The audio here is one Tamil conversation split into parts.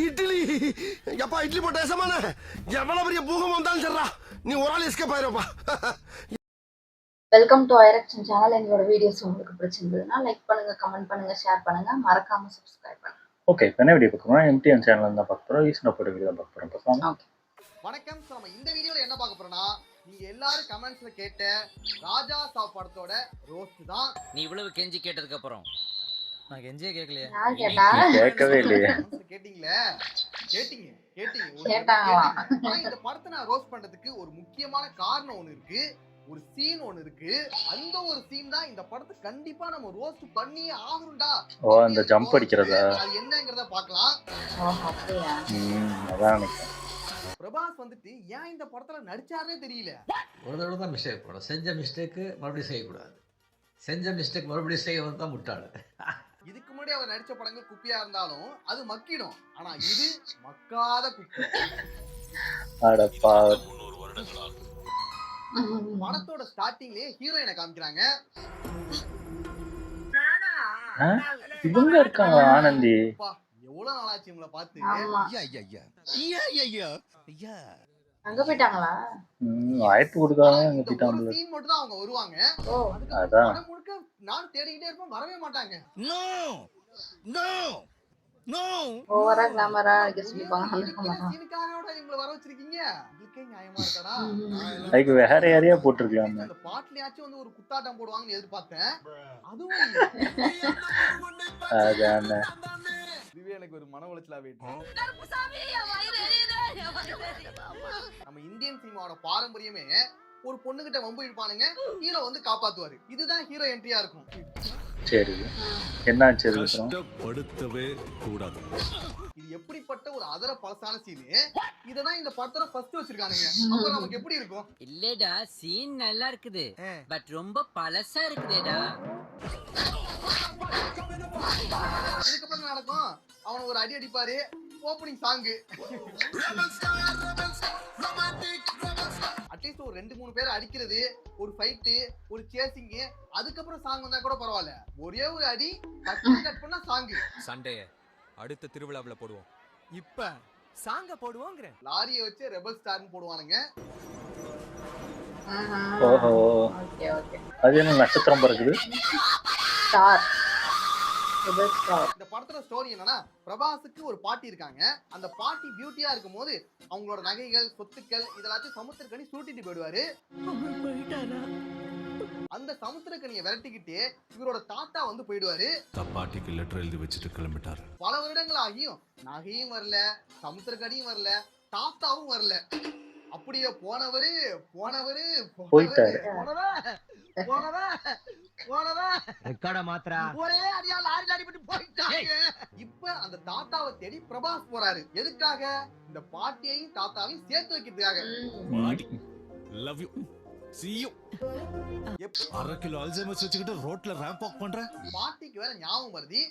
இட்லி எப்பா இட்லி போட்ட சமான எவ்வளவு பெரிய பூகம் வந்தாலும் சரிடா நீ ஒரு ஆள் எஸ்கேப் ஆயிருப்பா. வெல்கம் டு ஐரக்ஷன் சேனல். எங்களோட வீடியோஸ் உங்களுக்கு பிடிச்சிருந்ததுன்னா லைக் பண்ணுங்க, கமெண்ட் பண்ணுங்க, ஷேர் பண்ணுங்க, மறக்காம சப்ஸ்கிரைப் பண்ணுங்க. ஓகே, இப்போ என்ன வீடியோ பார்க்குறோம்? எம்டிஎன் சேனல் தான் பார்க்க போகிறோம். ஈஸ்வரன் போட்ட வீடியோ தான் பார்க்க போகிறோம். ஓகே, வணக்கம். நம்ம இந்த வீடியோல என்ன பார்க்க போறோம்னா, நீங்க எல்லாரும் கமெண்ட்ஸ்ல கேட்ட ராஜா சாப் படத்தோட ரோஸ்ட் தான். நீ இவ்வளவு கெஞ்சி கேட்டதுக்கு அப்புறம் நான் கெஞ்சியே கேட்கலையே. நான் கேட்டா கேட்கவே இல்லையே. கேட்டீங்களே, கேட்டீங்க. கேட்டாங்களாம். ஆனா இந்த படத்தை நான் ரோஸ்ட் பண்றதுக்கு ஒரு முக்கியமான காரணம் ஒண்ணு இருக்கு, ஒரு சீன் ஒண்ணு இருக்கு. அந்த ஒரு சீன் தான் இந்த படத்தை கண்டிப்பா நம்ம ரோஸ்ட் பண்ணியே ஆகணும்டா. ஓ, அந்த ஜம்ப் அடிக்கிறதா? அது என்னங்கறத பார்க்கலாம். அப்படியா? அதான் நினைக்கிறேன். பிரபாஸ் வந்துட்டு ஏன் இந்த படத்துல நடிச்சாருன்னே தெரியல. ஒரு தடவை தான் மிஸ்டேக் போடும். செஞ்ச மிஸ்டேக்கு மறுபடியும் செய்யக்கூடாது. செஞ்ச மிஸ்டேக் மறுபடியும் செய்ய வந்து தான் முட்டாள். இதுக்கு முன்னாடி அவர் நடிச்ச படங்கள் குப்பியா இருந்தாலும் அது மக்கிடும். ஆனா இது மக்காத குப்பை. அடப்பா. படத்தோட ஸ்டார்டிங்லயே ஹீரோயினை காமிக்கிறாங்க. இவங்க இருக்காங்க ஆனந்தி. எவ்வளவு நாளாச்சு இவங்களை பார்த்து. ஆமா. ஐயா அங்க போயிட்டாங்களா? வாய்ப்பு கொடுக்காம அங்க இந்த ஒரு போயிட்டாங்க. சீன் மட்டும் தான் அவங்க வருவாங்க. ஓ, அதான். படம் முழுக்க நான் தேடிக்கிட்டே இருப்பேன், வரவே மாட்டாங்க. ஓவரா கிளாமரா அடிக்க சொல்லிப்பாங்க. அந்த மாட்டாங்க. சீனுக்காரோட இவங்களை வர வச்சிருக்கீங்க. இதுக்கே நியாயமா இருக்காடா? அதுக்கு வேற யாரையா போட்டிருக்கலாம். அந்த பாட்டுலயாச்சும் வந்து ஒரு குத்தாட்டம் போடுவாங்கன்னு எதிர்பார்த்தேன். அதுவும் இல்ல. அதானே. இதுவே எனக்கு ஒரு மன உளைச்சலா போயிட்டு. நம்ம இந்தியன் சினிமாவோட பாரம்பரியமே ஒரு பொண்ணுகிட்ட வம்பு இழுப்பானுங்க, ஹீரோ வந்து காப்பாத்துவாரு. இதுதான் ஹீரோ என்ட்ரியா இருக்கும். சரி, என்னாச்சு? கஷ்டப்படுத்தவே கூடாது. இது எப்படிப்பட்ட ஒரு அதர பழசான சீனு. இததான் இந்த படத்தோட ஃபர்ஸ்ட் வச்சிருக்கானுங்க. அப்புறம் நமக்கு எப்படி இருக்கும்? இல்லடா, சீன் நல்லா இருக்குது, பட் ரொம்ப பழசா இருக்குதேடா. இதுக்கப்புறம் என்ன நடக்கும்? அவன் ஒரு அடி அடிப்பாரு. Opening song. அட்லீஸ்ட் ஒரு 2-3 பேரை அடிக்கிறது, ஒரு ஃபைட்டு, ஒரு சேசிங், அதுக்கப்புறம் சாங் வந்தா கூட பரவாயில்ல. ஒரே ஒரு அடி கட் பண்ணா சாங்கு. சண்டே அடுத்த திருவிழாவுல போடுவோம். இப்ப சாங்க போடுவோங்கற. லாரியை வச்சு ரெபல் ஸ்டார்னு போடுவானுங்க. ஓஹோ, ஓகே ஓகே. அது என்ன நட்சத்திரம் பறக்குது? ஸ்டார். Rebel star. இந்த படத்தோட ஸ்டோரி என்னன்னா, பிரபாஸுக்கு ஒரு பாட்டி இருக்காங்க. அந்த பாட்டி பியூட்டியா இருக்கும் போது அவங்களோட நகைகள், சொத்துக்கள் இதெல்லாத்தையும் சமுத்திரக்கனி சூட்டிட்டு போயிடுவாரு. அந்த சமுத்திரக்கனியை விரட்டிக்கிட்டு இவரோட தாத்தா வந்து போயிடுவாரு. பாட்டிக்கு லெட்டர் எழுதி வச்சுட்டு கிளம்பிட்டாரு. பல வருடங்கள் ஆகியும் நகையும் வரல, சமுத்திரக்கனியும் வரல, தாத்தாவும் வரல. அப்படியே போனவரு போயிட்டாரு. ரெக்கார்ட மாத்திரா. ஒரே அடியா லாரில அடிபட்டு போயிட்டாங்க. இப்ப அந்த தாத்தாவை தேடி பிரபாஸ் போறாரு. எதுக்காக? இந்த பாட்டியையும் தாத்தாவையும் சேர்த்து வைக்கிறதுக்காக. Love you, see you. 1/2 kilo Alzheimer's வச்சுக்கிட்டு ரோட்ல ரேம்ப் வாக் பண்ற. பாட்டிக்கு வேற ஞாபகம் வருது.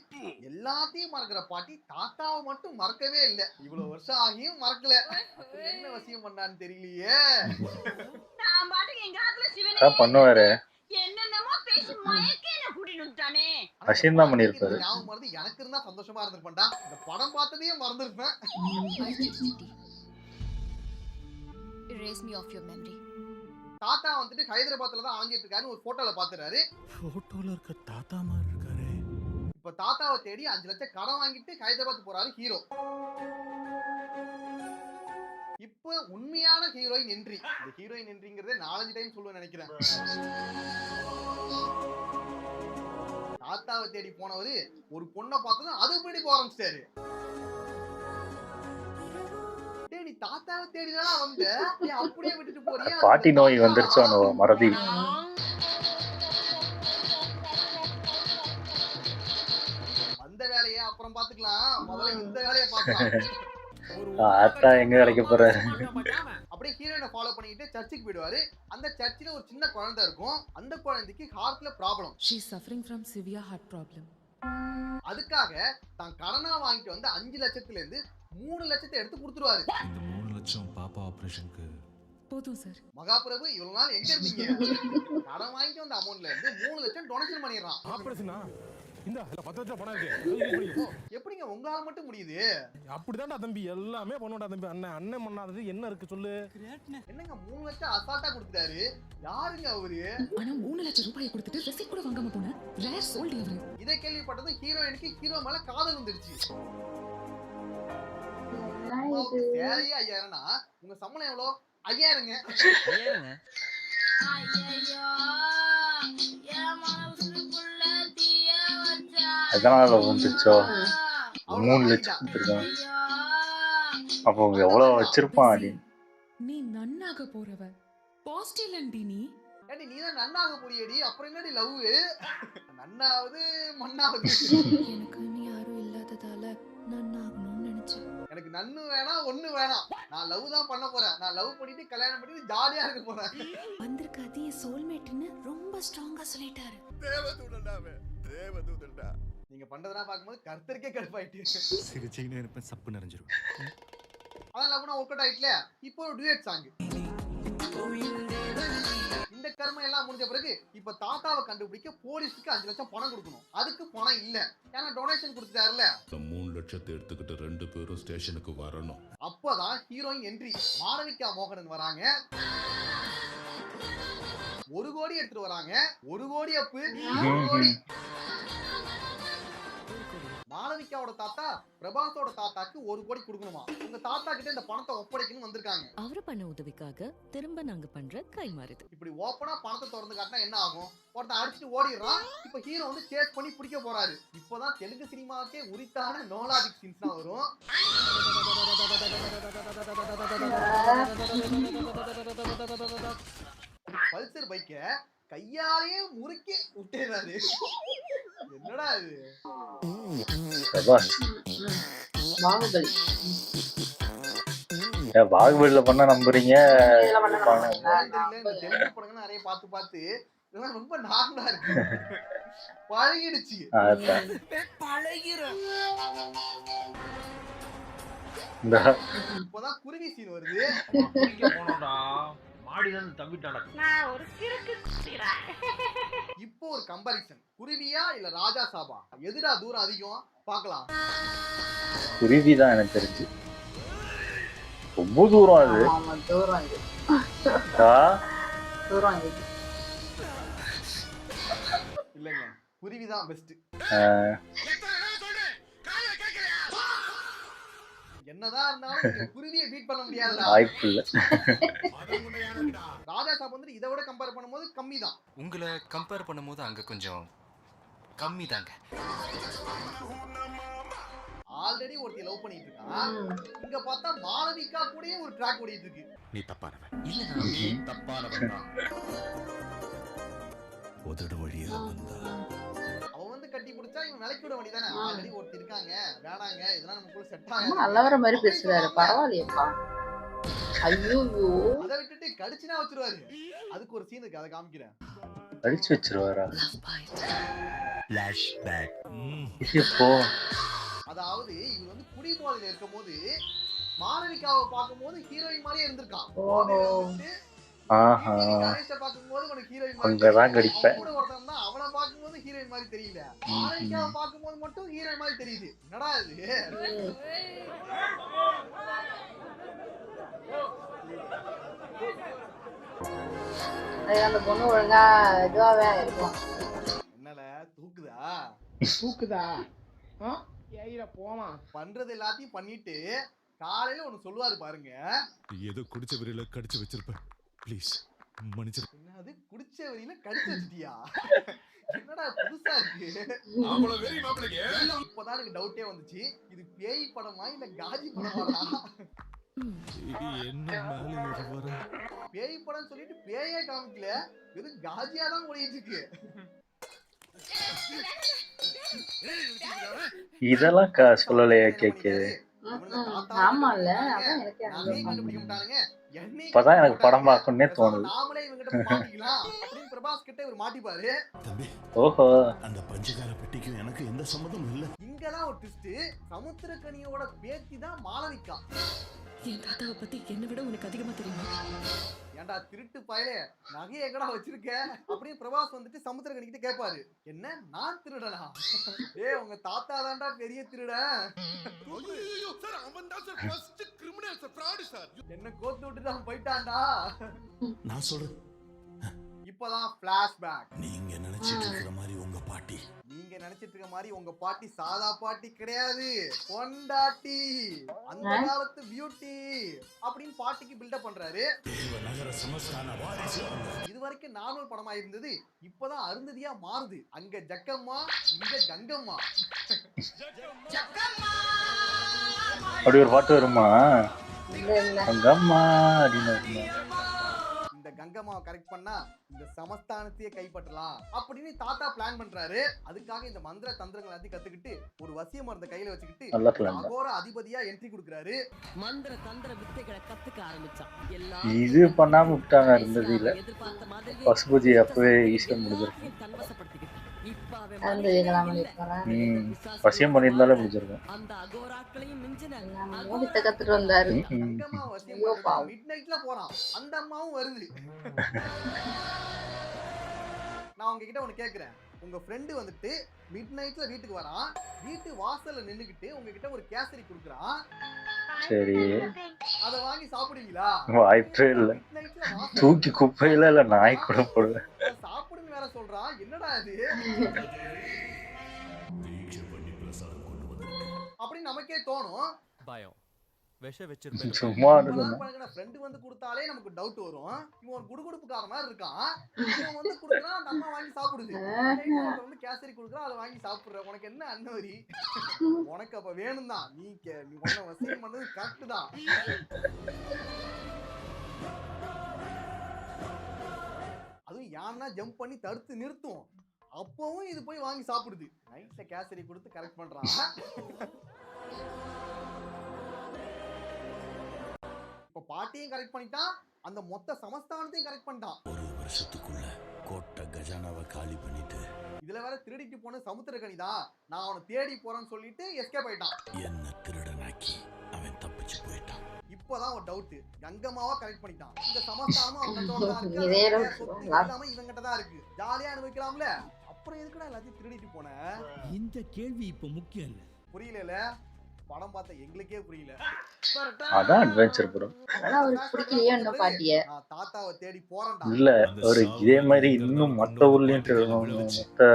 எல்லாத்தையும் மறக்கிற பாட்டி தாத்தாவை மட்டும் மறக்கவே இல்ல. இவ்வளவு வருஷம் ஆகியும் மறக்கல. என்ன வசியம் பண்ணான்னு தெரியலையே. நான் பாட்டுக்கு எங்க ஆத்துல சிவனே அதான் பண்ணுவாரு. என்னென்னமோ பேசி மயக்கேன கூட்டிட்டு வந்துட்டானே. அசியம் தான் பண்ணிருப்பாரு. ஞாபகம் வருது. எனக்கு இருந்தா சந்தோஷமா இருந்திருப்பேன்டா. இந்த படம் பார்த்ததையே மறந்துருப்பேன். Erase me off your memory. தாத்தா வந்துட்டு ஹைதராபாத்ல தான் அலைஞ்சிட்டு இருக்காரு. ஒரு போட்டோல பாத்துறாரு. போட்டோல இருக்க தாத்தா மாதிரி இருக்காரே. இப்ப தாத்தாவை தேடி 5 லட்சம் கடன் வாங்கிட்டு ஹைதராபாத் போறாரு ஹீரோ. இப்ப உண்மையான ஹீரோயின் என்ட்ரி. இந்த ஹீரோயின் என்ட்ரிங்கிறதே 4-5 டைம் சொல்லுவேன் நினைக்கிறேன். தாத்தாவை தேடி போனவரு ஒரு பொண்ணை பார்த்ததும் அது பிடி போக ஆரம்பிச்சிட்டாரு. நீ தாத்தாவை தேடிதானா வந்த, நீ அப்படியே விட்டுட்டு போறியா? பாட்டி நோய் வந்துருச்சு, மறதி. அந்த வேலையை அப்புறம் பாத்துக்கலாம், முதல்ல இந்த வேலையை பார்க்கலாம். ஆத்தா எங்க கிடைக்க போறாரு? அப்படியே ஹீரோயினை ஃபாலோ பண்ணிட்டு சர்ச்சுக்கு போயிடுவாரு. அந்த சர்ச்சில் ஒரு சின்ன குழந்தை இருக்கும். அந்த குழந்தைக்கு ஹார்ட்ல problem. She is suffering from severe heart problem. அதுக்காக தான் கடனா வாங்கிட்டு வந்து 5 லட்சத்துல இருந்து 3 லட்சத்தை எடுத்து கொடுத்துருவாரு. இந்த 3 லட்சம் பாப்பா ஆபரேஷனுக்கு போதும் சார். மகாபிரபு இவ்வளவு நாள் எங்க இருந்தீங்க? கடன் வாங்கிட்டு வந்த அமௌண்ட்ல இருந்து 3 லட்சம் டொனேஷன் பண்ணிடுறான். ஆபரேஷனா இந்த 10 லட்சம் பணம் இருக்கு. எப்படிங்க உங்களால மட்டும் முடியுது? அப்படிதான்டா தம்பி எல்லாமே பண்ணுடா தம்பி. அண்ணன் பண்ணாதது என்ன இருக்கு சொல்லு. என்னங்க 3 லட்சம் அசால்ட்டா கொடுத்துட்டாரு. யாருங்க அவரு? ஆனா 3 லட்சம் ரூபாயை கொடுத்துட்டு ரெசிப்ட் கூட வாங்காம போன ரேர் சோல்டி அவரு. இதை கேள்விப்பட்டதும் ஹீரோயினுக்கு ஹீரோ மேல காதல் வந்துருச்சு. வேலையே 5000னா உங்க சம்பளம் எவ்வளோ? 5000ங்க. அதனால வந்துச்சோ 3 லட்சம் கொடுத்துருக்கான். அப்போ எவ்வளவு வச்சிருப்பான் அடி. நீ நன்னாக போறவ பாசிட்டிவ் அண்டி நீ. ஏடி நீ தான் நன்னாக போறியடி, அப்புறம் என்னடி லவ்? நன்னாவது மண்ணாவது. எனக்கு நீ யாரும் இல்லாததால நன்னாகணும்னு நினைச்சேன். எனக்கு நன்னு வேணாம் ஒண்ணு வேணாம், நான் லவ் தான் பண்ண போறேன். நான் லவ் பண்ணிட்டு கல்யாணம் பண்ணிட்டு ஜாலியா இருக்க போறேன். வந்திருக்காது என் சோல்மேட்னு ரொம்ப ஸ்ட்ராங்கா சொல்லிட்டாரு. தேவதூதன்டா. நீங்க பண்றதெல்லாம் பார்க்கும்போது கர்த்தருக்கே கடுப்பாயிட்டு. சிரிச்சிங்கன்னு இருப்பேன், சப்பு நிறைஞ்சிரும். அதான் லவ்னா ஒர்க் அவுட் ஆயிட்டல. இப்போ ஒரு டுயட் சாங். இந்த கர்மம் எல்லாம் முடிஞ்ச பிறகு இப்ப தாத்தாவை கண்டுபிடிக்க போலீஸ்க்கு 5 லட்சம் பணம் கொடுக்கணும். அதுக்கு பணம் இல்ல, ஏன்னா டொனேஷன் கொடுத்துட்டாருல. 3 லட்சத்தை எடுத்துக்கிட்டு 2 பேரும் ஸ்டேஷனுக்கு வரணும். அப்பதான் ஹீரோயின் என்ட்ரி. மாளவிகா மோகனன் வராங்க. 1 கோடி எடுத்துட்டு வராங்க. 1 கோடி அப்பு 1 கோடி. மாளவிகாவோட தாத்தா பிரபாஸோட தாத்தாக்கு 1 கோடி கொடுக்கணுமா. உங்க தாத்தா கிட்ட இந்த பணத்தை ஒப்படைக்கணும் வந்திருக்காங்க. அவரு பண்ண உதவிக்காக திரும்ப நாங்க பண்ற கை மாறுது. இப்படி ஓப்பனா பணத்தை திறந்து காட்டினா என்ன ஆகும்? ஒருத்தன் அடிச்சுட்டு ஓடிடுறான். இப்ப ஹீரோ வந்து சேஸ் பண்ணி பிடிக்க போறாரு. இப்பதான் தெலுங்கு சினிமாவுக்கே உரித்தான நோலாஜிக் சீன்ஸ் தான் வரும். பல்சர் பைக்க கையாலேயே முறுக்கி விட்டுறாரு. என்னடா இது? பாகுபலி பாகுபலியில பண்ண நம்புறீங்க. தெலுங்கு படங்கள் நிறைய பார்த்து பார்த்து இதெல்லாம் ரொம்ப நார்மலா இருக்கு. பழகிடுச்சு. இப்பதான் குருவி சீன் வருது. இப்போ ஒரு கம்பாரிசன், குருவியா இல்ல ராஜா சாபா, எதுடா தூரம் அதிகம் பார்க்கலாம். குருவி தான் எனக்கு தெரிஞ்சு. ரொம்ப தூரம் அது. தூரம் இது. தூரம் இது. இல்லங்க, குருவி தான் பெஸ்ட். என்னதான் இருந்தாலும் குருவியை பீட் பண்ண முடியாதுடா. வாய்ப்பு இல்ல. ராஜா சாப் வந்து இதை விட கம்பேர் பண்ணும்போது கம்மி தான். உங்களை கம்பேர் பண்ணும்போது அங்க கொஞ்சம் கம்மி தாங்க. ஆல்ரெடி ஒருத்தி லவ் பண்ணிட்டு இருக்கான். இங்க பார்த்தா மாளவிகா கூடயே ஒரு ட்ராக் ஓடிட்டு இருக்கு. நீ தப்பானவன். இல்ல நீ தப்பானவன் தான். உதடு வழியா வந்தா அவ வந்து கட்டி பிடிச்சா இவன் விலைக்கு விட வேண்டியதானே. ஆல்ரெடி ஒருத்தி இருக்காங்க, வேணாங்க, இதெல்லாம் நமக்குள்ள செட் ஆகும். நல்லவர மாதிரி பேசுறாரு, பரவாயில்லையப்பா. ஐயோ, அதை விட்டுட்டு கடிச்சுனா வச்சிருவாரு. அதுக்கு ஒரு சீன் இருக்கு, அதை காமிக்கிறேன். அடிச்சு வச்சிருவாரா? ஃபிளாஷ்பேக். இப்போ அதாவது இவர் வந்து குடி போதையில இருக்கும் போது மாளவிகாவை பார்க்கும்போது ஹீரோயின் மாதிரியே இருந்திருக்கான். கணேஷை பார்க்கும்போது உனக்கு ஹீரோயின் அங்கதான் கடிப்பேன். கூட ஒருத்தன் தான், அவனை பார்க்கும்போது ஹீரோயின் மாதிரி தெரியல. மாளவிகாவை பார்க்கும்போது மட்டும் ஹீரோயின் மாதிரி தெரியுது. என்னடா இது? அந்த பொண்ணு ஒழுங்கா இதுவாவே இருக்கும். என்னல தூக்குதா போலாம். பண்றது எல்லாத்தையும் பண்ணிட்டு காலையில ஒண்ணு சொல்லுவாரு பாருங்க. ஏதோ குடிச்ச வரையில கடிச்சு வச்சிருப்பேன், ப்ளீஸ் மன்னிச்சிரு. என்னது குடிச்ச வரையில கடிச்சு வச்சிட்டியா? என்னடா புதுசா இருக்கு. இப்பதான் எனக்கு டவுட்டே வந்துச்சு, இது பேய் படமா இல்ல காஜி படமாடா? என்ன மேல பேய் படம் சொல்லிட்டு பேயே காமிக்கல, வெறும் காஜியா தான் ஓடிட்டு இருக்கு. இதெல்லாம் சொல்லலையா கேக்குது. ஆமால, அதான் எனக்கு கண்டுபிடிக்க மாட்டானுங்க. என்னைக்கு இப்பதான் எனக்கு படம் போட்டாங்க? பார்க்கணும்னே பேசாம தோணுது. நாமளே இவங்கிட்ட போய் மாட்டிக்கலாம் அப்படின்னு பிரபாஸ் கிட்ட இவர் மாட்டிப்பாரு. தம்பி ஓஹோ, அந்த பஞ்சகார பெட்டிக்கும் எனக்கு எந்த சம்மதமும் இல்ல. இங்கதான் ஒரு ட்விஸ்ட். சமுத்திரக்கனியோட பேத்தி தான் மாளவிகா. என் தாத்தாவை பத்தி என்னை விட உனக்கு அதிகமா தெரியுமா? ஏன்டா திருட்டு பயலே, நகையை எங்கடா வச்சிருக்க அப்படின்னு பிரபாஸ் வந்துட்டு சமுத்திரக்கனி கிட்ட கேட்பாரு. என்ன நான் திருடனா? டேய் உங்க தாத்தா தான்டா பெரிய திருடன். என்ன கோத்து விட்டுட்டு அவன் போயிட்டான்டா. நான் சொல்றேன், இப்பதான் பிளாஷ்பேக். நீங்க நினைச்சிட்டு இருக்கிற மாதிரி உங்க பாட்டி நீங்க நினைச்சிட்டு இருக்க மாதிரி உங்க பாட்டி சாதா பாட்டி கிடையாது, பொண்டாட்டி, அந்த காலத்து பியூட்டி அப்படின்னு பாட்டிக்கு பில்டப் பண்றாரு. தேவநகர சமஸ்தான வாரிசு. இது வரைக்கும் நார்மல் படமா இருந்தது, இப்பதான் அருந்ததியா மாறுது. அங்க ஜக்கம்மா, இங்க கங்கம்மா. அப்படி ஒரு பாட்டு வருமா? இல்ல இல்ல அங்கம்மா அப்படின்னு வருமா? இந்த கங்கம்மாவை கரெக்ட் பண்ணா இந்த சமஸ்தானத்தையே கைப்பற்றலாம் அப்படின்னு தாத்தா பிளான் பண்றாரு. அதுக்காக இந்த மந்திர தந்திரங்கள் எல்லாத்தையும் கத்துக்கிட்டு ஒரு வசிய மருந்த கையில வச்சுக்கிட்டு நல்ல plan தான். அகோர அதிபதியா என்ட்ரி கொடுக்குறாரு. மந்திர தந்திர வித்தைகளை கத்துக்க ஆரம்பிச்சான். இது பண்ணாம விட்டாங்க, இருந்தது இல்ல. பசுபதி அப்பவே ஈஸியா முடிஞ்சிருக்கும். அருந்ததிகளாம இருப்பாரா? வசியம் பண்ணியிருந்தாலே முடிஞ்சிருக்கும். அந்த அகோராக்களையும் மிஞ்சின எல்லாமே வித்த கத்துட்டு வந்தாரு. கங்கம்மா வசியம் மிட் நைட்ல போறான், அந்த அம்மாவும் வருது. நான் உங்ககிட்ட ஒண்ணு கேக்குறேன், உங்க ஃப்ரெண்டு வந்துட்டு மிட் நைட்ல வீட்டுக்கு வரான், வீட்டு வாசல்ல நின்னுகிட்டு உங்ககிட்ட ஒரு கேசரி குடுக்குறான். சரி, அத வாங்கி சாப்பிடுவீங்களா? வாய்ப்பே இல்ல. தூக்கி குப்பையில இல்ல நாய் கூட போடுவேன். சாப்பிடுன்னு வேற சொல்றான், என்னடா இது அப்படின்னு நமக்கே தோணும். பயம் விஷ வச்சிருப்பேன். சும்மா ஃப்ரெண்டு வந்து கொடுத்தாலே நமக்கு டவுட் வரும். இவன் ஒரு குடுகுடுப்புக்கார மாதிரி இருக்கான், இவன் வந்து கொடுக்குறான், அந்த அம்மா வாங்கி சாப்பிடுது. வந்து கேசரி கொடுக்குறான், அதை வாங்கி சாப்பிடுற. உனக்கு என்ன அன்னவரி? உனக்கு அப்ப வேணும் தான், நீ உன்னை வசியம் பண்ணது கரெக்ட் தான். அதுவும் யாருன்னா ஜம்ப் பண்ணி தடுத்து நிறுத்தும், அப்பவும் இது போய் வாங்கி சாப்பிடுது. நைட்ல கேசரி கொடுத்து கரெக்ட் பண்றான். இப்ப பாட்டியும் கரெக்ட் பண்ணிட்டான், அந்த மொத்த சமஸ்தானத்தையும் கரெக்ட் பண்ணிட்டான். ஒரு வருஷத்துக்குள்ள கோட்டை கஜானாவை காலி பண்ணிட்டு இதுல வேற திருடிட்டு போன சமுத்திரக்கனி தான், நான் அவனை தேடி போறேன்னு சொல்லிட்டு எஸ்கேப் ஆயிட்டான். என்ன திருடனாக்கி அவன் தப்பிச்சு போயிட்டான். இப்பதான் ஒரு டவுட், கங்கம்மாவா கரெக்ட் பண்ணிட்டான். இந்த சமஸ்தானமும் அவங்க இல்லாம இவங்கிட்ட தான் இருக்கு, ஜாலியா அனுபவிக்கலாம்ல. அப்புறம் எதுக்குடா எல்லாத்தையும் திருடிட்டு போன? இந்த கேள்வி இப்ப முக்கியம் இல்ல. புரியல, படம் பார்த்த எங்களுக்கே புரியல. அதான் அட்வென்ச்சர் படம். அதெல்லாம் அவருக்கு பிடிக்கலையோ என்ன பாட்டிய? நான் தாத்தாவை தேடி போறேன்டா. இல்ல, ஒரு இதே மாதிரி இன்னும் மொத்த ஊர்லயும் மொத்த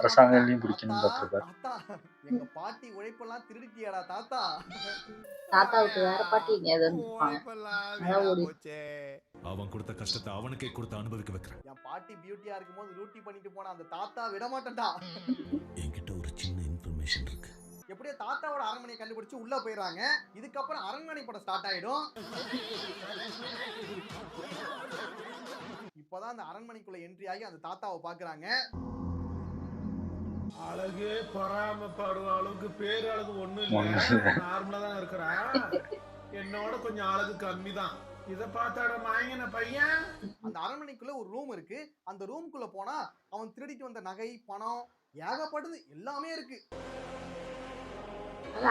அரசாங்கங்களையும் பிடிக்கணும் பார்த்திருக்காரு. எங்க பாட்டி உழைப்பெல்லாம் திருடிட்டியாடா தாத்தா? தாத்தாவுக்கு வேற பாட்டி எங்கேயாவது இருப்பாங்க. அவன் கொடுத்த கஷ்டத்தை அவனுக்கே கொடுத்து அனுபவிக்க வைக்கிறேன். என் பாட்டி பியூட்டியா இருக்கும்போது ரூட்டி பண்ணிட்டு போன அந்த தாத்தா விட மாட்டேன்டா. என்கிட்ட ஒரு சின்ன இன்ஃபர்மேஷன் இருக்கு. எப்படியோ தாத்தாவோட அரண்மனையை கண்டுபிடிச்சு உள்ள போயிடுறாங்க. இதுக்கப்புறம் அரண்மனை படம் ஸ்டார்ட் ஆயிடும். இப்பதான் அந்த அரண்மனைக்குள்ள என்ட்ரி ஆகி அந்த தாத்தாவை பாக்குறாங்க. அழகு பொறாமப்படுற அளவுக்கு பேரு அழகு ஒண்ணு இல்ல, நார்மலா தான் இருக்கிறா. என்னோட கொஞ்சம் அழகு கம்மி தான். இத பார்த்தாட மாயன பையன். அந்த அரண்மனைக்குள்ள ஒரு ரூம் இருக்கு. அந்த ரூம்குள்ள போனா அவன் திருடிட்டு வந்த நகை, பணம் ஏகப்பட்டது எல்லாமே இருக்கு.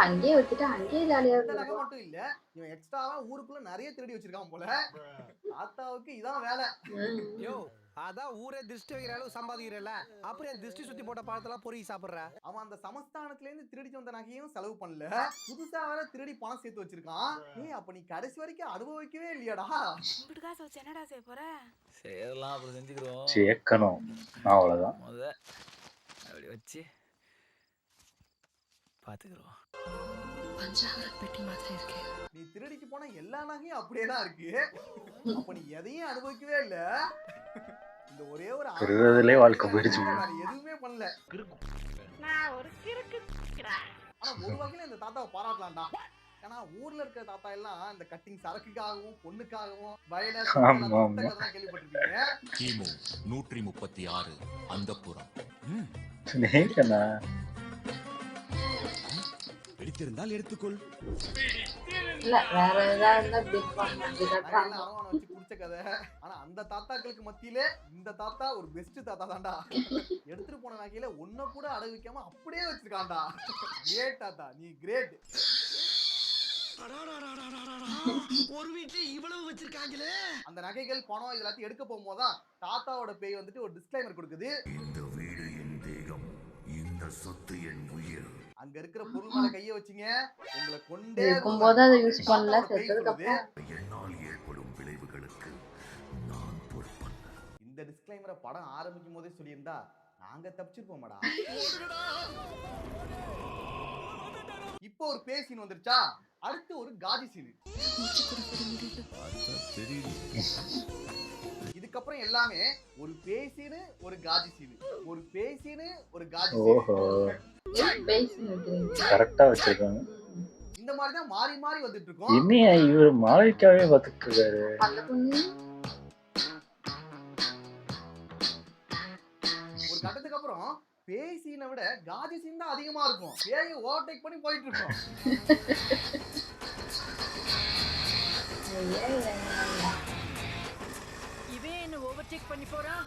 அங்கேயே வச்சுட்டு அங்கேயே ஜாலியா இந்த நகை மட்டும் இல்ல, இவன் எக்ஸ்ட்ராவா ஊருக்குள்ள நிறைய திருடி வச்சிருக்கான் போல. தாத்தாவுக்கு இதான் வேலை. யோ, அதான் ஊரே திருஷ்டி வைக்கிற அளவு சம்பாதிக்கிறல, அப்புறம் திருஷ்டி சுத்தி போட்ட பழத்தெல்லாம் பொறுக்கி சாப்பிடுற. அவன் அந்த சமஸ்தானத்துல இருந்து திருடிட்டு வந்த நகையும் செலவு பண்ணல, புதுசா வேற திருடி பணம் சேர்த்து வச்சிருக்கான். ஏய், அப்ப நீ கடைசி வரைக்கும் அனுபவிக்கவே இல்லையாடா? என்னடா செய்ய போற? சேரலாம், அப்புறம் செஞ்சுக்கிறோம். சேர்க்கணும், அவ்வளவுதான். அப்படி வச்சு பாத்துக்கிறோம். பஞ்சாவர பெட்டி மாதிரி இருக்கு. நீ திருடிட்டு போன எல்லா நகையும் அப்படியே தான் இருக்கு. அப்ப நீ எதையும் அனுபவிக்கவே இல்ல. இந்த ஒரே ஒரு திருடுறதுலயே வாழ்க்கை போயிடுச்சு. எதுவுமே பண்ணல. ஆனா ஒரு வகையில இந்த தாத்தாவை பாராட்டலாம்டா. ஏன்னா ஊர்ல இருக்கிற தாத்தா எல்லாம் இந்த கட்டிங் சரக்குக்காகவும் பொண்ணுக்காகவும் வயலஸ் கேள்விப்பட்டிருக்கீங்க. கிமு 136 அந்தப்புறம். பிடித்திருந்தால் எடுத்துக்கொள். இல்ல வேற ஏதாவது இருந்தா இப்படி இருப்பாங்க, இப்படி நகையெல்லாம் கட்டுறாங்க. அரவானை வச்சு குடிச்ச கதை. ஆனா அந்த தாத்தாக்களுக்கு மத்தியில இந்த தாத்தா ஒரு பெஸ்ட் தாத்தா தான்டா. எடுத்துட்டு போன நகையில ஒன்ன கூட அடகு வைக்காம அப்படியே வச்சிருக்கான்டா. கிரேட் தாத்தா, நீ கிரேட். ஒரு வீட்டுல இவ்வளவு வச்சிருக்காங்களே. அந்த நகைகள் பணம் இதெல்லாத்தையும் எடுக்க போகும்போதுதான் தாத்தாவோட பேய் வந்துட்டு ஒரு டிஸ்க்ளைமர் கொடுக்குது. இந்த வீடு என் தேகம், இந்த சொத்து என் உயிர். அங்க இருக்கிற பொருள் மேல கைய வச்சீங்க உங்களை கொண்டே இருக்கும்போது அதை யூஸ் பண்ணல, பேய் செத்ததுக்கு சொல்லுது. அப்புறம் என்னால் ஏற்படும் விளைவுகளுக்கு நான் பொறுப்பன். இந்த டிஸ்க்ளைமரை படம் ஆரம்பிக்கும் போதே சொல்லியிருந்தா நாங்க தப்பிச்சிருப்போமாடா. இப்போ ஒரு பேய் சீன் வந்துருச்சா, அடுத்து ஒரு காஜி சீன். இதுக்கப்புறம் எல்லாமே ஒரு பேய் சீனு, ஒரு காஜி சீனு, ஒரு பேய் சீனு, ஒரு காஜி ஓஹோ, சீனு. கரெக்டா வச்சிருக்காங்க. இந்த மாதிரி தான் மாறி மாறி வந்துட்டு இருக்கோம். என்னையா இவர் மாளவிகாவே பார்த்துட்டு இருக்காரு. அந்த பொண்ணு ஒரு கட்டத்துக்கு அப்புறம் பேய் சீனை விட காஜி சீன் தான் அதிகமா இருக்கும். பேயை ஓவர்டேக் பண்ணி போயிட்டு இருக்கோம். இவன் என்ன ஓவர்டேக் பண்ணி போறான்.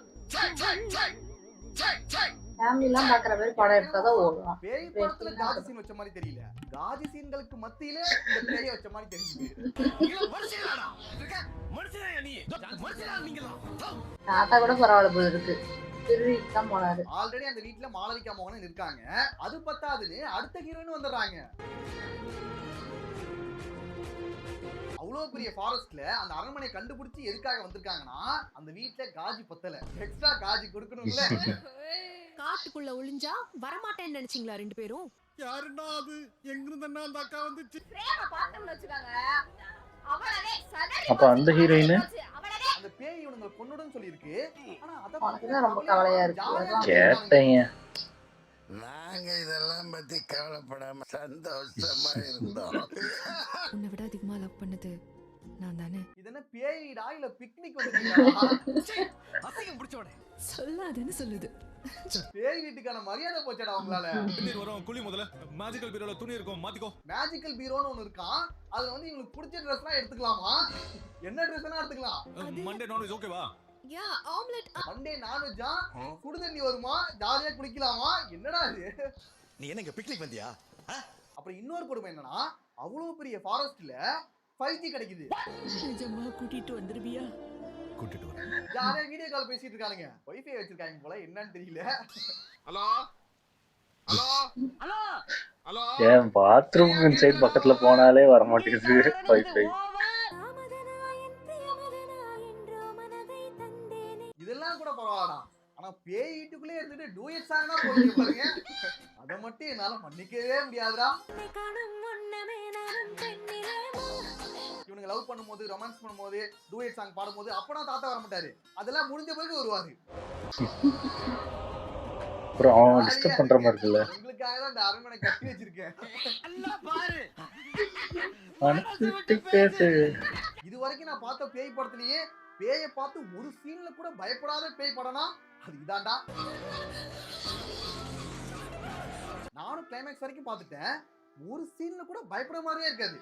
ஃபேமிலி எல்லாம் பாக்குற மாதிரி படம் எடுத்தாதான் ஓடும். பேய் படத்துல காஜி சீன் வச்ச மாதிரி தெரியல, காஜி சீன்களுக்கு மத்தியில இந்த பேயை வச்ச மாதிரி தெரியுது. தாத்தா கூட பரவாயில்ல போல இருக்கு, திருவிக்கு தான் போனாரு. ஆல்ரெடி அந்த வீட்டுல மாளவிகா மோகன் இருக்காங்க, அது பத்தாதுன்னு அடுத்த ஹீரோயின் வந்துடுறாங்க. அவ்வளவு பெரிய ஃபாரஸ்ட்ல அந்த அரண்மனை கண்டுபிடிச்சு எதுக்காக வந்திருக்காங்கன்னா அந்த வீட்டுல காஜி பத்தல, எக்ஸ்ட்ரா காஜி கொடுக்கணும்ல. காட்டுக்குள்ள ஒளிஞ்சா வரமாட்டேன்னு நினைச்சீங்களா ரெண்டு பேரும்? யாருன்னா அது? எங்கிருந்தா அந்த அக்கா வந்துச்சு? பிரேம பார்த்தோம்னு வச்சுக்காங்க அவளவே சதறி அப்ப அந்த ஹீரோயின் அவளவே அந்த பேய் இவனுங்க கொன்னுடும் சொல்லிருக்கு. ஆனா அத உனக்குதான் ரொம்ப கவலையா இருக்கு. கேட்டேங்க. நாங்க இதெல்லாம் பத்தி கவலைப்படாம சந்தோஷமா இருந்தோம். உன்னை விட அதிகமா லவ் பண்ணது நான் தானே. இது என்ன பேய்டா இல்ல பிக்னிக் வந்துட்டீங்களா? அசிங்கம் பிடிச்சவனே. சொல்லாதுன்னு சொல்லுது. பேய் வீட்டுக்கான மரியாதை போச்சடா உங்களால. நீர் வரும் குழி முதல்ல மேஜிக்கல் பீரோல துணி இருக்கும் மாத்திக்கோ. மேஜிக்கல் பீரோன்னு ஒண்ணு இருக்கான், அதுல வந்து இவங்களுக்கு பிடிச்ச ட்ரெஸ்லாம் எடுத்துக்கலாமா? என்ன ட்ரெஸ்னா எடுத்துக்கலாம்? மண்டே நான்வெஜ் ஓகேவா? யா ஆம்லெட். மண்டே நான்வெஜ்ஜா? சுடு தண்ணி வருமா? ஜாலியா குளிக்கலாமா? என்னடா இது? நீ என்ன இங்க பிக்னிக் வந்தியா? அப்புறம் இன்னொரு கொடுமை என்னன்னா அவ்வளவு பெரிய ஃபாரஸ்ட்ல 5G கிடைக்குது. நிஜமா கூட்டிட்டு வந்துருவியா? கூட்டிட்டு வரேன். ஜாலியா வீடியோ கால் பேசிட்டு இருக்கானுங்க. வைஃபை வச்சிருக்காங்க போல, என்னன்னு தெரியல. ஹலோ ஹலோ ஹலோ ஹலோ ஏன் பாத்ரூம் சைடு பக்கத்துல போனாலே வர மாட்டேங்குது வைஃபை. இதெல்லாம் கூட பரவாயில்லடா, ஆனா பேய் வீட்டுக்குள்ளே இருந்துட்டு டூயட் சாங் தான் போயிட்டு பாருங்க. அதை மட்டும் என்னால மன்னிக்கவே முடியாதுடா. இவனுங்க லவ் பண்ணும்போது, ரொமான்ஸ் பண்ணும்போது, டூயட் சாங் பாடும்போது அப்பதான் தாத்தா வர மாட்டாரு, அதெல்லாம் முடிஞ்ச பிறகு வருவாரு. அப்புறம் அவன் டிஸ்டர்ப் பண்ற மாதிரி இருக்குல்ல. உங்களுக்காக தான் இந்த அரண்மனை கட்டி வச்சிருக்கேன். பாரு மனசு பேசு. இது வரைக்கும் நான் பார்த்த பேய் படத்திலேயே பேயை பார்த்து ஒரு சீன்ல கூட பயப்படாத பேய் படம்னா அது இதான்டா. நானும் கிளைமேக்ஸ் வரைக்கும் பார்த்துட்டேன், ஒரு சீன்ல கூட பயப்பட மாதிரியே இருக்காது.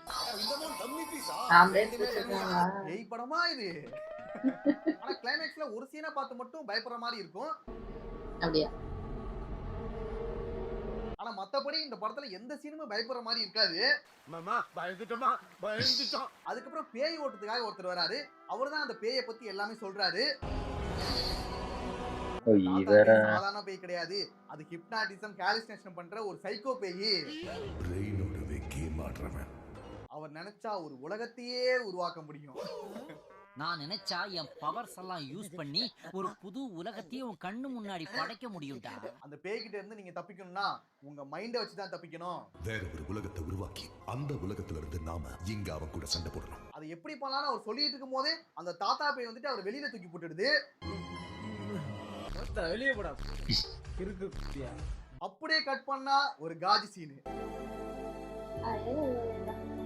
பேய் படமா இது? ஆனா கிளைமேக்ஸ்ல ஒரு சீனை பார்த்து மட்டும் பயப்படுற மாதிரி இருக்கும். அப்படியா? ஆனா மத்தபடி இந்த படத்துல எந்த சீனுமே பயப்படுற மாதிரி இருக்காது. மாமா பயந்துட்டோமா, பயந்துட்டோம். அதுக்கப்புறம் பேய் ஓட்டத்துக்காக ஒருத்தர் வராரு, அவர்தான் அந்த பேயை பத்தி எல்லாமே சொல்றாரு. சாதாரண பேய் கிடையாது, அது ஹிப்னாட்டிசம் ஹாலுசினேஷன் பண்ற ஒரு சைக்கோ பேய். பிரெயினோடவே கேம் ஆடுறவன். அவர் நினைச்சா ஒரு உலகத்தையே உருவாக்க முடியும். நான் நினைச்சா என் பவர்ஸ் எல்லாம் யூஸ் பண்ணி ஒரு புது உலகத்தையே உன் கண்ணு முன்னாடி படைக்க முடியும்டா. அந்த பேய்கிட்ட இருந்து நீங்க தப்பிக்கணும்னா உங்க மைண்ட வச்சு தான் தப்பிக்கணும். வேற ஒரு உலகத்தை உருவாக்கி அந்த உலகத்துல இருந்து நாம இங்க அவன் கூட சண்டை போடணும். அது எப்படி பண்ணலாம்னு அவர் சொல்லிட்டு இருக்கும் போதே அந்த தாத்தா பேய் வந்துட்டு அவர் வெளியில தூக்கி போட்டுடுது. வெளியே போடா இருக்கு. அப்படியே கட் பண்ணா ஒரு காஜி சீனு.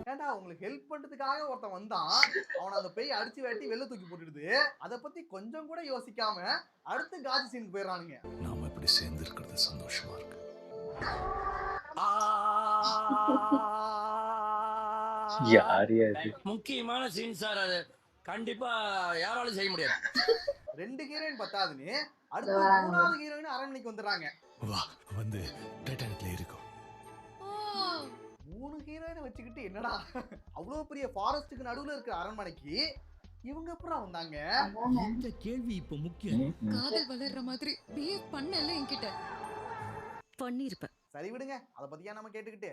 ஏண்டா உங்களுக்கு ஹெல்ப் பண்றதுக்காக ஒருத்தன் வந்தான், அவனை அந்த பேய் அடிச்சு வெட்டி வெளில தூக்கி போட்டுடுது. அதை பத்தி கொஞ்சம் கூட யோசிக்காம அடுத்து காஜி சீனுக்கு போயிடறானுங்க. நாம இப்படி சேர்ந்து இருக்கிறது சந்தோஷமா இருக்கு. யார் யாரு முக்கியமான சீன் சார் அது. கண்டிப்பா யாராலும் செய்ய முடியாது. 2 ஹீரோயின் பத்தாதுன்னு அடுத்து 3வது ஹீரோயின் அரண்மனைக்கு வந்துடுறாங்க. வா வந்து டைட்டானிக்ல இருக்கும். 3 ஹீரோயினை வச்சுக்கிட்டு என்னடா அவ்வளவு பெரிய ஃபாரஸ்ட்டுக்கு நடுவுல இருக்கிற அரண்மனைக்கு இவங்க அப்புறம் வந்தாங்க. இந்த கேள்வி இப்ப முக்கியம். காதல் வளர்ற மாதிரி பிஹேவ் பண்ணல என்கிட்ட. பண்ணிருப்பேன். சரி விடுங்க, அத பத்தியா நம்ம கேட்டுக்கிட்டு.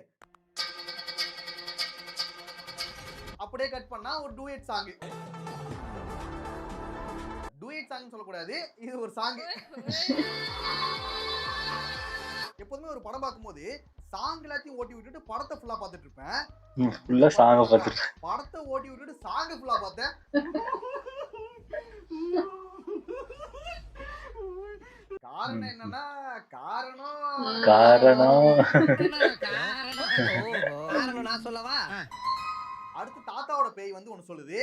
அப்படியே கட் பண்ணா ஒரு டூயட் சாங். டூயட் சாங் சொல்லக்கூடாது, இது ஒரு சாங். எப்போதுமே ஒரு படம் பார்க்கும்போது சாங் எல்லாத்தையும் ஓட்டி விட்டுட்டு படத்தை ஃபுல்லா பார்த்துட்டு இருப்பேன். ஃபுல்லா சாங்க பார்த்துட்டு படத்தை ஓட்டி விட்டுட்டு சாங் ஃபுல்லா பார்த்தேன். காரணம் என்னன்னா காரணம் நான் சொல்லவா? அடுத்து தாத்தாவோட பேய் வந்து ஒன்னு சொல்லுது,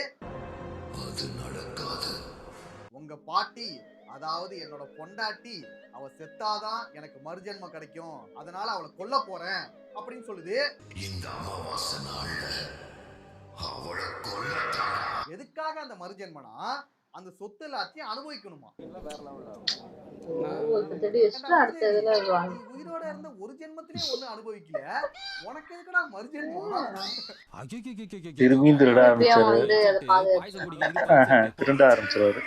அது நடக்காது. உங்க பாட்டி அதாவது என்னோட பொண்டாட்டி அவ செத்தாதான் எனக்கு மறுஜென்மம் கிடைக்கும், அதனால அவளை கொல்ல போறேன் அப்படின்னு சொல்லுது. இந்த அமாவாசை நாள்ல அவளை கொல்லத்தான். எதுக்காக அந்த மறுஜென்மனா அந்த சொத்து எல்லாத்தையும் அனுபவிக்கணுமா? உயிரோட இருந்த ஒரு ஜென்மத்திலே ஒண்ணு அனுபவிக்கல, உனக்கு எதுக்குடா மறுஜென்மம்? திரும்பியும் திருட ஆரம்பிச்சாரு. திருட ஆரம்பிச்சிருவாரு.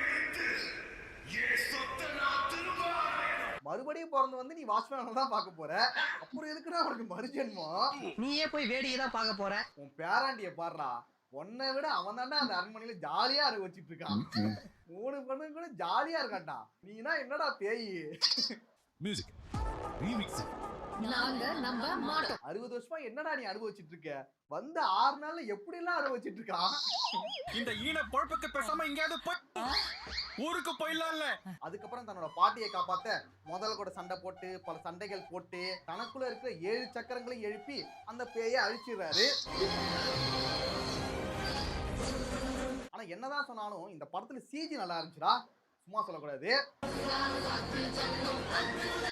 மறுபடியும் பிறந்து வந்து நீ வாட்ச்மேன் தான் பார்க்க போற, அப்புறம் எதுக்குடா உனக்கு மறுஜென்மம்? நீயே போய் வேடிக்கை தான் பார்க்க போற. உன் பேராண்டிய பாடுறா, உன்னை விட அவன் தாண்டா அந்த அரண்மனையில ஜாலியா அனுபவிச்சுட்டு இருக்கான். 3 பொண்ணு கூட ஜாலியா இருக்கான்டா, நீனா என்னடா பேய்? Music remix. நாங்க நம்ப மாட்டோம். 60 வருஷமா என்னடா நீ அனுபவிச்சுட்டு இருக்க? வந்து 6 நாள்ல எப்படி எல்லாம் அனுபவிச்சுட்டு இருக்கான்? இந்த ஈன பொழப்புக்கு பேசாம எங்கயாவது போய் ஊருக்கு போயிடலாம்ல. அதுக்கப்புறம் தன்னோட பாட்டியை காப்பாத்த முதல்ல கூட சண்டை போட்டு பல சண்டைகள் போட்டு தனக்குள்ள இருக்கிற 7 சக்கரங்களையும் எழுப்பி அந்த பேயை அழிச்சிடுறாரு. ஆனா என்னதான் சொன்னாலும் இந்த படத்துல சிஜி நல்லா இருந்துச்சுடா, சும்மா சொல்லக்கூடாது.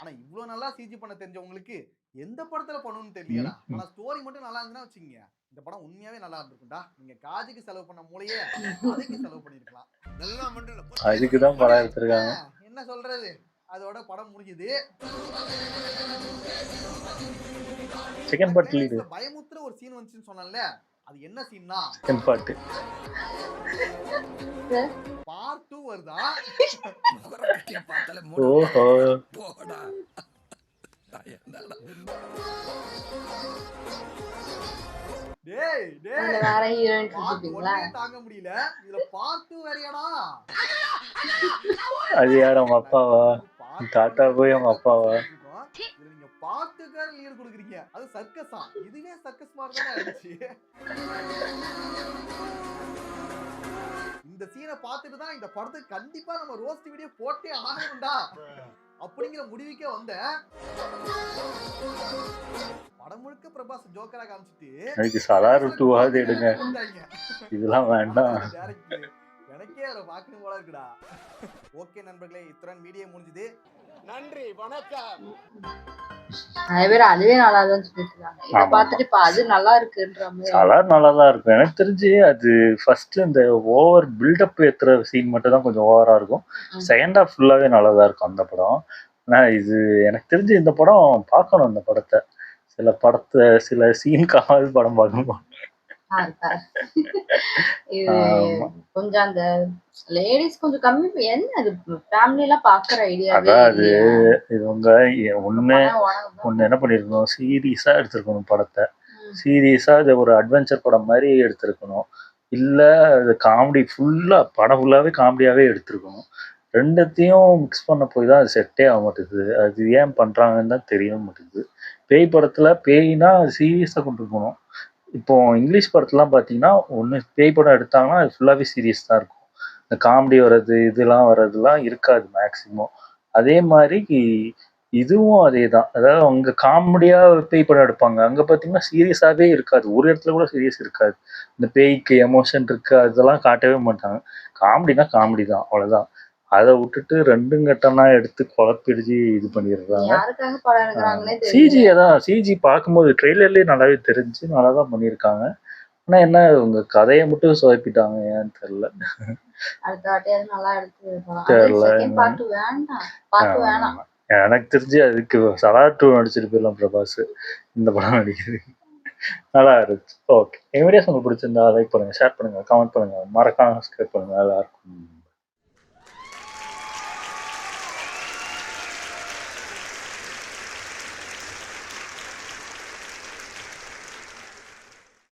ஆனா இவ்வளவு நல்லா சிஜி பண்ண தெரிஞ்சவங்களுக்கு எந்த படத்துல பண்ணணும்னு தெரியல. ஆனா ஸ்டோரி மட்டும் நல்லா இருந்துச்சுன்னா வச்சுக்கீங்க, இந்த படம் உண்மையாவே நல்லா இருந்திருக்கும்டா. நீங்க காஜுக்கு செலவு பண்ண மூளையே அதுக்கு செலவு பண்ணிருக்கலாம். அதுக்குதான் படம் எடுத்திருக்காங்க. என்ன சொல்றது, அதோட படம் முடிஞ்சது. செகண்ட் பார்ட் லீடு பயமுத்துற ஒரு சீன் வந்துச்சுன்னு சொன்னேன்ல, அது என்ன சீன்னா செகண்ட் பார்ட் பார்ட் 2 வருதா? ஓஹோ போடா. டேய் டேய் வேற ஹீரோயின் சொல்றீங்களா? தாங்க முடியல, இதுல பார்ட் 2 வேறயாடா? அது யார், அவங்க அப்பாவா? தாத்தா போய் அவங்க அப்பாவா? நீங்க பார்ட்டுக்கார லீட் கொடுக்குறீங்க, அது சர்க்கஸா? இதுவே சர்க்கஸ் மாதிரி தானே இருந்துச்சு. இந்த சீனை பார்த்துட்டு தான் இந்த படத்துக்கு கண்டிப்பா நம்ம ரோஸ்ட் வீடியோ போட்டே ஆகணும்டா அப்படிங்கிற முடிவுக்கே வந்தேன். படம் முழுக்க பிரபாஸ் ஜோக்கரா காமிச்சிட்டு அதுக்கு சலார் 2 எடுங்க, இதெல்லாம் வேண்டாம். எனக்கே அதை பார்க்கணும் போல இருக்குடா. ஓகே நண்பர்களே, இத்துடன் வீடியோ முடிஞ்சது. நன்றி, வணக்கம். நிறைய பேர் அதுவே நல்லா தான் சொல்லிருக்காங்க. இத பார்த்துட்டு இப்ப அது நல்லா இருக்குன்ற மாதிரி. சலார் நல்லா தான் இருக்கும். எனக்கு தெரிஞ்சு அது ஃபர்ஸ்ட் இந்த ஓவர் பில்டப் ஏத்துற சீன் மட்டும் தான் கொஞ்சம் ஓவரா இருக்கும். செகண்ட் ஹாஃப் ஃபுல்லாவே நல்லா தான் இருக்கும் அந்த படம். ஆனா இது எனக்கு தெரிஞ்சு இந்த படம் பார்க்கணும். இந்த படத்தை சில சீனுக்காக படம் பார்க்கணும். இது கொஞ்சம் அந்த லேடிஸ் கொஞ்சம் கம்மி. என்ன அது ஃபேமிலி எல்லாம் பாக்குற ஐடியா? அதாவது இவங்க ஒண்ணு என்ன பண்ணிருக்கணும், சீரியஸா எடுத்திருக்கணும் படத்தை. சீரியஸா இது ஒரு அட்வென்ச்சர் படம் மாதிரி எடுத்திருக்கணும். இல்ல அது காமெடி படம் ஃபுல்லாவே காமெடியாவே எடுத்திருக்கணும். ரெண்டத்தையும் மிக்ஸ் பண்ண போய் தான் அது செட்டே ஆக மாட்டேங்குது. அது ஏன் பண்றாங்கன்னு தான் தெரிய மாட்டேங்குது. பேய் படத்துல பேய்னா சீரியஸா கொண்டு இருக்கணும். இப்போ இங்கிலீஷ் படத்துலாம் பார்த்தீங்கன்னா ஒன்று பேய் படம் எடுத்தாங்கன்னா அது ஃபுல்லாகவே சீரியஸ் தான் இருக்கும். இந்த காமெடி வர்றது இதெல்லாம் வர்றதுலாம் இருக்காது மேக்ஸிமம். அதே மாதிரி இதுவும் அதே தான். அதாவது அவங்க காமெடியாக பேய் படம் எடுப்பாங்க, அங்கே பார்த்தீங்கன்னா சீரியஸாகவே இருக்காது. ஒரு இடத்துல கூட சீரியஸ் இருக்காது. இந்த பேய்க்கு எமோஷன் இருக்குது அதெல்லாம் காட்டவே மாட்டாங்க. காமெடினா காமெடி தான், அவ்வளோதான். அதை விட்டுட்டு 2 கட்டம்னா எடுத்து குழப்பிடிச்சு இது பண்ணிடுறாங்க. யாருக்காக படம் எடுக்கிறாங்கன்னே சிஜி தெரியல. தான் சிஜி பார்க்கும்போது ட்ரெய்லர்லேயே நல்லாவே தெரிஞ்சு நல்லா தான் பண்ணியிருக்காங்க. ஆனால் என்ன இவங்க கதையை மட்டும் சொதப்பிட்டாங்க, ஏன்னு தெரில. அடுத்த வாட்டியாவது நல்லா எடுத்து தெரியல. செகண்ட் பார்ட் வேண்டாம், பார்ட் வேணாம். எனக்கு தெரிஞ்சு அதுக்கு சலார் 2 நடிச்சிட்டு போயிடலாம் பிரபாஸ். இந்த படம் நடிக்கிறது நல்லா இருந்துச்சு. ஓகே, என் வீடியோஸ் உங்களுக்கு பிடிச்சிருந்தா லைக் பண்ணுங்க, ஷேர் பண்ணுங்க, கமெண்ட் பண்ணுங்க, மறக்காம சப்ஸ்கிரைப் பண்ணுங்க. நல்லா இருக்கும்.